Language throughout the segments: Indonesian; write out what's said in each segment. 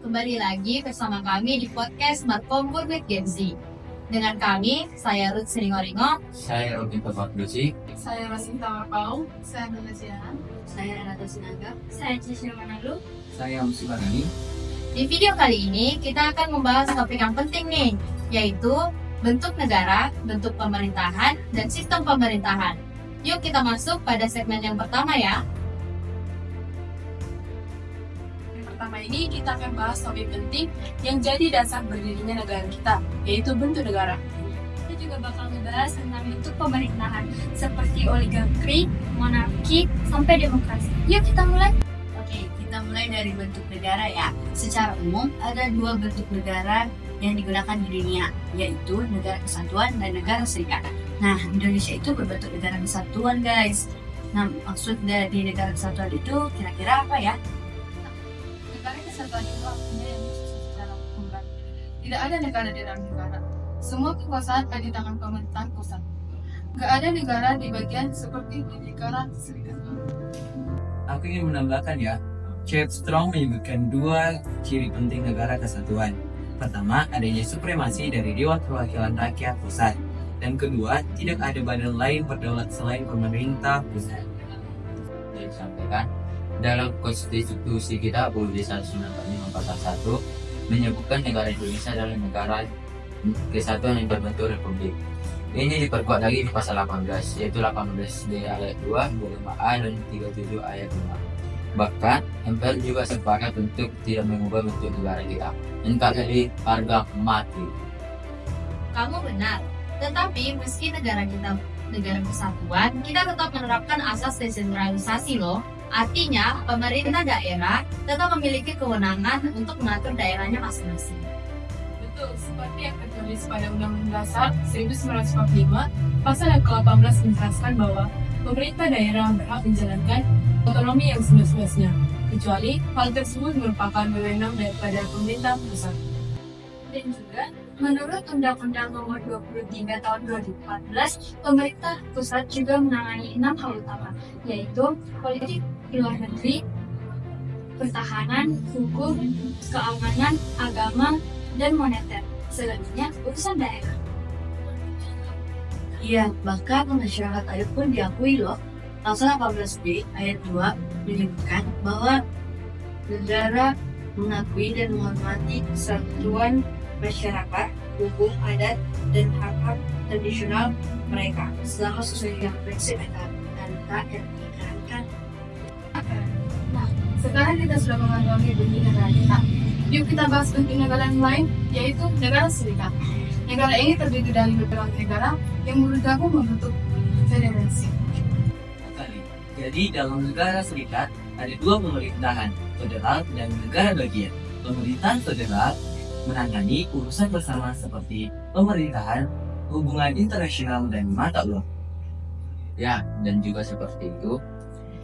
kembali lagi bersama kami di podcast Markompur with Gen Z. Dengan kami, saya Ruth Siringoringo, Saya Robin Topakdusi. Saya Rasinta Mapau. Saya Nana Siahan. saya Renata Sinaga. Saya Cisha Manalu. Saya Musi Barani. Di video kali ini, kita akan membahas topik yang penting nih, yaitu bentuk negara, bentuk pemerintahan, dan sistem pemerintahan. Yuk kita masuk pada segmen yang pertama ya. Pertama ini kita akan bahas topik penting yang jadi dasar berdirinya negara kita, yaitu bentuk negara. Kita juga bakal membahas tentang bentuk pemerintahan seperti oligarki, monarki, sampai demokrasi. Yuk kita mulai. Oke, kita mulai dari bentuk negara ya. Secara umum, ada dua bentuk negara yang digunakan di dunia, yaitu negara kesatuan dan negara serikat. Nah, Indonesia itu berbentuk negara kesatuan, guys. Nah, maksud dari negara kesatuan itu kira-kira apa ya? Negara kesatuan itu artinya yang disusun secara hukum. Tidak ada negara di dalam negara. Semua kekuasaan ada di tangan pemerintahan pusat. Gak ada negara di bagian seperti di negara serikat. Aku ingin menambahkan ya, Chef Strong menyebutkan dua ciri penting negara kesatuan. Pertama, adanya supremasi dari Dewan Perwakilan Rakyat Pusat. Dan kedua, tidak ada badan lain berdaulat selain pemerintah pusat. Jadi disampaikan dalam konstitusi kita UUD 1945 menyebutkan negara Indonesia adalah negara kesatuan yang berbentuk republik. Ini diperkuat lagi di pasal 18, yaitu 18B ayat 2, 25A dan 37 ayat 5. Bahkan MPR juga sepakat untuk tidak mengubah bentuk negara kita. NKRI harga mati. Kamu benar, tetapi meski negara kita negara kesatuan, kita tetap menerapkan asas desentralisasi loh. Artinya, pemerintah daerah tetap memiliki kewenangan untuk mengatur daerahnya masing-masing. Betul, seperti yang tertulis pada Undang-Undang Dasar 1945, pasal yang ke-18 menjelaskan bahwa pemerintah daerah berhak menjalankan otonomi yang seluas-luasnya, kecuali hal tersebut merupakan wewenang daripada pemerintah pusat. Dan juga, menurut Undang-Undang Nomor 23 Tahun 2014, pemerintah pusat juga menangani 6 hal utama, yaitu politik luar negeri, pertahanan, hukum, keamanan, agama, dan moneter. Selebihnya urusan daerah. Iya, bahkan masyarakat adat pun diakui loh. Pasal 18B ayat 2 menyebutkan bahwa negara mengakui dan menghormati kesatuan masyarakat, hukum adat, dan hak-hak tradisional mereka selama sesuai dengan prinsip NKRI. Nah, sekarang kita sudah mengetahui bentuk negara kita. Yuk kita bahas bentuk negara yang lain, yaitu negara serikat. Negara ini terdiri dari beberapa negara yang menurut aku membentuk federasi. Jadi dalam negara serikat ada dua pemerintahan, federal dan negara bagian. Pemerintahan federal menangani urusan bersama seperti pemerintahan, hubungan internasional dan mata uang. Ya, dan juga seperti itu,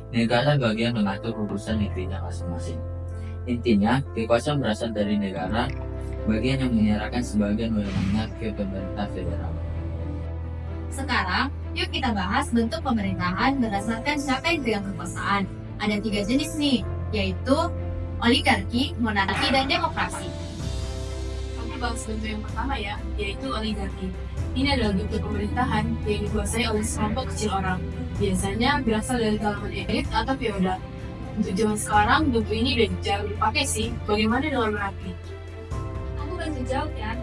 negara bagian mengatur urusan negerinya masing-masing. Intinya, kekuasaan berasal dari negara bagian yang menyerahkan sebagian wewenangnya ke pemerintah federal. Sekarang, yuk kita bahas bentuk pemerintahan berdasarkan siapa yang pegang kekuasaan. Ada 3 jenis nih, yaitu oligarki, monarki, dan demokrasi. Kami bahas bentuk yang pertama ya, yaitu oligarki. Ini adalah bentuk pemerintahan yang dikuasai oleh sekelompok kecil orang. Biasanya berasal dari kalangan elit atau feodal. Untuk zaman sekarang, bentuk ini udah jarang dipakai sih. Bagaimana dengan monarki? Aku bantu jawab ya.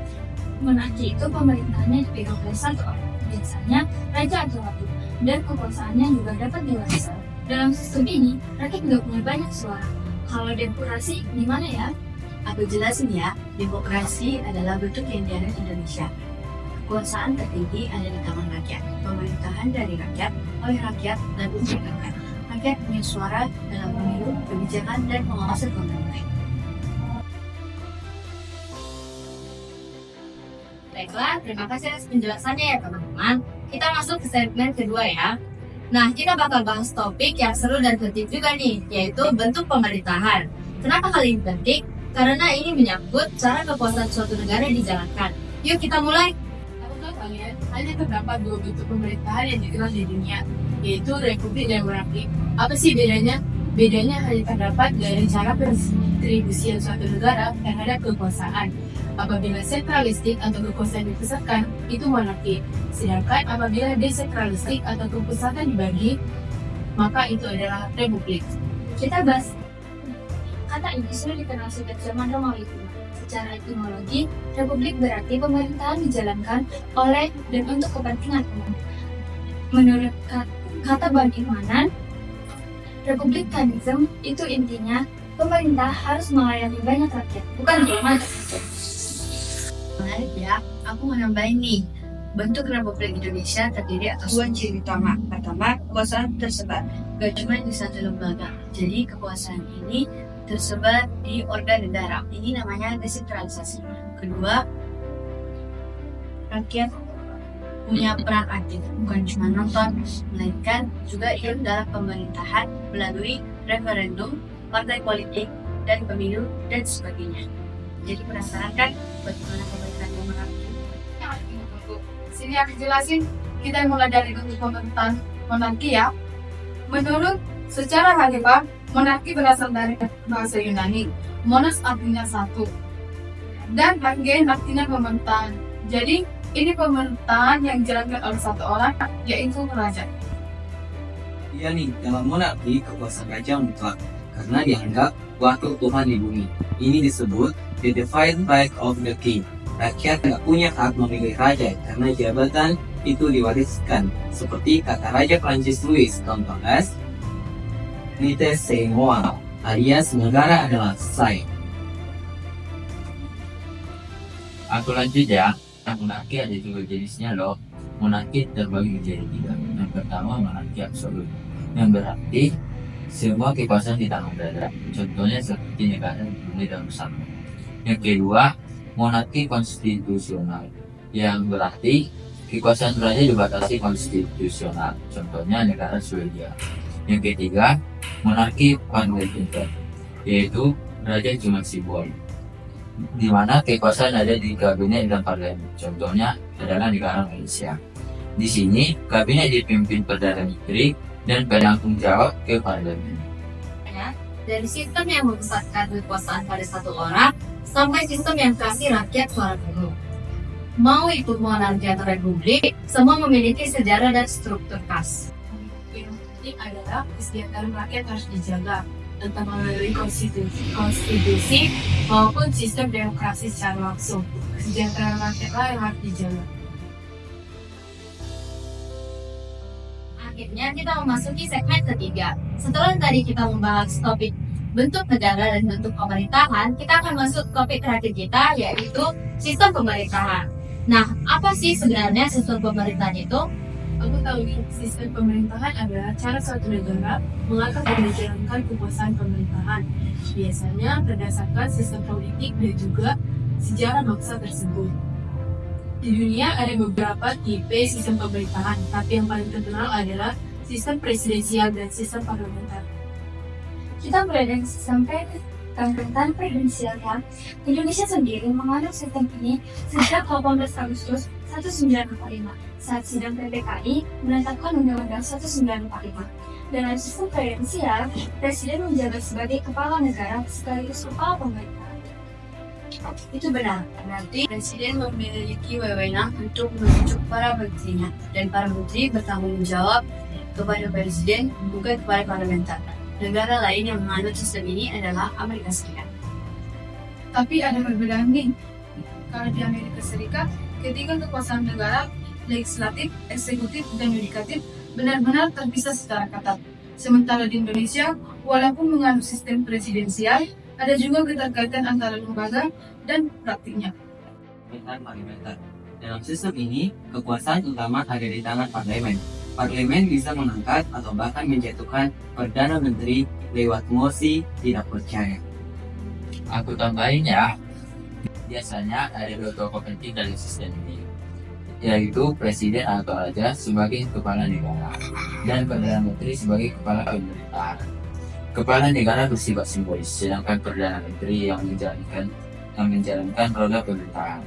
Monarki itu pemerintahannya dipegang oleh satu orang, biasanya raja atau ratu, dan kekuasaannya juga dapat diwariskan. Dalam sistem ini, rakyat juga punya banyak suara. Kalau demokrasi, gimana ya? Aku jelasin ya, demokrasi adalah bentuk yang dianut Indonesia. Kekuasaan tertinggi ada di tangan rakyat, pemerintahan dari rakyat, oleh rakyat, dan untuk rakyat. Rakyat punya suara dalam pemilu, kebijakan, dan pengawasan pemerintah. Baiklah, terima kasih atas penjelasannya ya teman-teman. Kita masuk ke segmen kedua ya. Nah, kita bakal bahas topik yang seru dan penting juga nih, yaitu bentuk pemerintahan. Kenapa hal ini penting? Karena ini menyangkut cara kekuasaan suatu negara dijalankan. Yuk kita mulai. Tahukah kalian, hanya terdapat 2 bentuk pemerintahan yang dikenal di dunia, yaitu republik dan monarki. Apa sih bedanya? Bedanya hanya terdapat dari cara keterdistribusian suatu negara terhadap kekuasaan. Apabila sentralistik atau kekuasaan dipusatkan, itu monarki. Sedangkan apabila desentralistik atau kepusatan dibagi, maka itu adalah republik. Kita bahas kata ini sudah dikenal sejak zaman Romawi kuno. Secara etimologi, republik berarti pemerintahan dijalankan oleh dan untuk kepentingan umum. Menurut kata Badimanan, republikanisme itu intinya pemerintah harus melayani banyak rakyat, bukan cuma Menarik ya, aku mau nambahin nih. Bentuk Republik Indonesia terdiri atas dua ciri utama. Pertama, kekuasaan tersebar, gak cuma di satu lembaga. Jadi kekuasaan ini tersebar di organ negara. Ini namanya desentralisasi. Kedua, rakyat punya peran aktif, bukan cuma nonton, melainkan juga ikut dalam pemerintahan melalui referendum, partai politik, dan pemilu, dan sebagainya. Jadi penasaran kan bagaimana pemerintahan monarki? Sini aku jelasin, kita mulai dari bentuk pemerintahan monarki ya. Menurut secara harfiah, monarki berasal dari bahasa Yunani. Monos artinya satu, dan argen artinya pemerintahan. Jadi ini pemerintahan yang dijalankan oleh satu orang, yaitu raja. Iya nih, dalam monarki kekuasaan raja mutlak karena dianggap wakil Tuhan di bumi. Ini disebut the divine right of the king. Rakyat tidak punya hak memilih raja karena jabatan itu diwariskan. Seperti kata Raja Prancis Louis XIV, "Nite c'est moi," alias negara adalah saya. Aku lanjut ya. Monarki ada juga jenisnya loh. Monarki terbagi menjadi tiga. Yang pertama monarki absolut, yang berarti semua kekuasaan di tangan raja. Contohnya seperti negara Brunei Darussalam. Yang kedua, monarki konstitusional, yang berarti kekuasaan raja dibatasi konstitusional. Contohnya negara Swedia. Yang ketiga, monarki parlementer, yaitu raja cuma simbol, di mana kekuasaan ada di kabinet dan parlemen. Contohnya adalah negara Malaysia. Di sini kabinet dipimpin Perdana Menteri dan penanggung jawab ke parlemen. dari sistem yang memusatkan kekuasaan pada satu orang sampai sistem yang kasih rakyat suara penuh. Mau itu monarki atau republik, semua memiliki sejarah dan struktur khas. Yang penting adalah kesejahteraan rakyat harus dijaga, entah melalui konstitusi maupun sistem demokrasi secara langsung. Kesejahteraan rakyatlah yang harus dijaga. Akhirnya kita memasuki segmen ketiga. Setelah tadi kita membahas topik bentuk negara dan bentuk pemerintahan, kita akan masuk topik terakhir kita, yaitu sistem pemerintahan. Nah, apa sih sebenarnya sistem pemerintahan itu? Aku tahu nih, sistem pemerintahan adalah cara suatu negara mengatur dan menjalankan kekuasaan pemerintahan. Biasanya berdasarkan sistem politik dan juga sejarah bangsa tersebut. Di dunia ada beberapa tipe sistem pemerintahan, tapi yang paling terkenal adalah sistem presidensial dan sistem parlementer. Kita mulai dari sistem pemerintahan presidensial ya. Indonesia sendiri menganut sistem ini sejak 18 Agustus 1945 saat sidang PPKI menetapkan Undang-Undang 1945. Dalam sistem presidensial, Presiden menjabat sebagai kepala negara sekaligus kepala pemerintahan. Itu benar, berarti Presiden memiliki wewenang untuk menunjuk para menterinya, dan para menteri bertanggung jawab kepada Presiden, bukan kepada parlementer. Negara lain yang menganut sistem ini adalah Amerika Serikat. Tapi ada perbedaan nih. Kalau di Amerika Serikat, ketiga kekuasaan negara, legislatif, eksekutif, dan yudikatif benar-benar terpisah secara ketat. Sementara di Indonesia, walaupun menganut sistem presidensial, ada juga keterkaitan antara lembaga dan praktiknya. Parlementer. Dalam sistem ini, kekuasaan utama ada di tangan parlemen. Parlemen bisa mengangkat atau bahkan menjatuhkan Perdana Menteri lewat mosi tidak percaya. Aku tambahin ya, biasanya ada dua tokoh penting dalam sistem ini, yaitu Presiden atau Raja sebagai kepala negara dan Perdana Menteri sebagai kepala pemerintahan. Kepala negara bersifat simbolis, sedangkan Perdana Menteri yang menjalankan roda pemerintahan.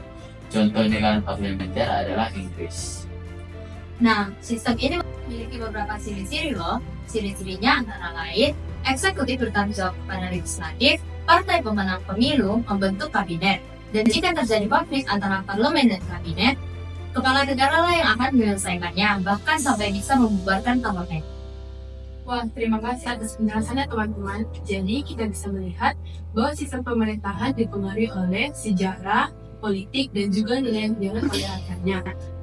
Contoh negara parlementer adalah Inggris. Nah, sistem ini memiliki beberapa ciri-ciri loh. Ciri-cirinya antara lain, eksekutif bertanggung jawab kepada legislatif, partai pemenang pemilu membentuk kabinet. Dan jika terjadi konflik antara parlemen dan kabinet, kepala negara lah yang akan menyelesaikannya, bahkan sampai bisa membubarkan parlemen. Wah, terima kasih atas penjelasannya teman-teman. Jadi kita bisa melihat bahwa sistem pemerintahan dipengaruhi oleh sejarah, politik, dan juga nilai yang dianut oleh rakyatnya.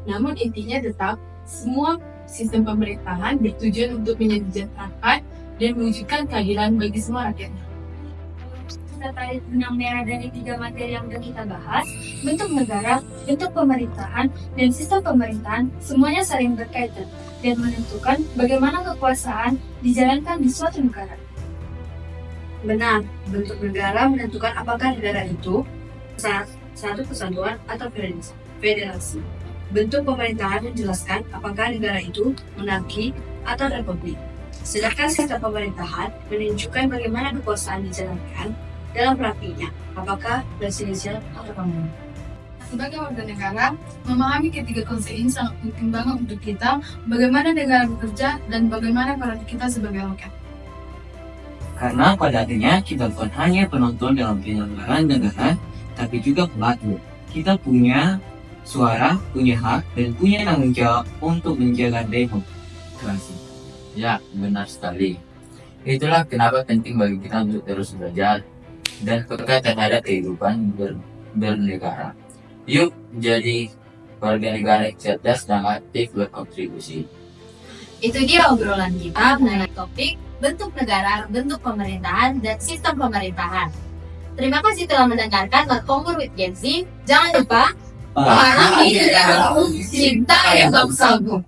Namun intinya tetap, semua sistem pemerintahan bertujuan untuk menyejahterakan dan mewujudkan keadilan bagi semua rakyatnya. Terkait benang merah dari 3 materi yang sudah kita bahas, bentuk negara, bentuk pemerintahan, dan sistem pemerintahan semuanya saling berkaitan dan menentukan bagaimana kekuasaan dijalankan di suatu negara. Benar, bentuk negara menentukan apakah negara itu satu kesatuan atau federasi. Bentuk pemerintahan menjelaskan apakah negara itu monarki atau republik. Sedangkan sistem pemerintahan menunjukkan bagaimana kekuasaan dijalankan dalam praktiknya, apakah presidensial atau pemilu. Sebagai warga negara, memahami ketiga konsep ini sangat penting banget untuk kita, bagaimana negara bekerja dan bagaimana peran kita sebagai rakyat. Karena pada akhirnya kita bukan hanya penonton dalam penyelenggaraan negara, tapi juga pelaku. Kita punya suara, punya hak, dan punya tanggung jawab untuk menjaga demokrasi. Ya, benar sekali. Itulah kenapa penting bagi kita untuk terus belajar dan peka terhadap kehidupan bernegara. Yuk jadi warga negara yang cerdas dan aktif berkontribusi. Itu dia obrolan kita mengenai topik bentuk negara, bentuk pemerintahan, dan sistem pemerintahan. Terima kasih telah mendengarkan Berkompor with Gen Z. Jangan lupa, pahami negaramu, cinta yang bangsamu.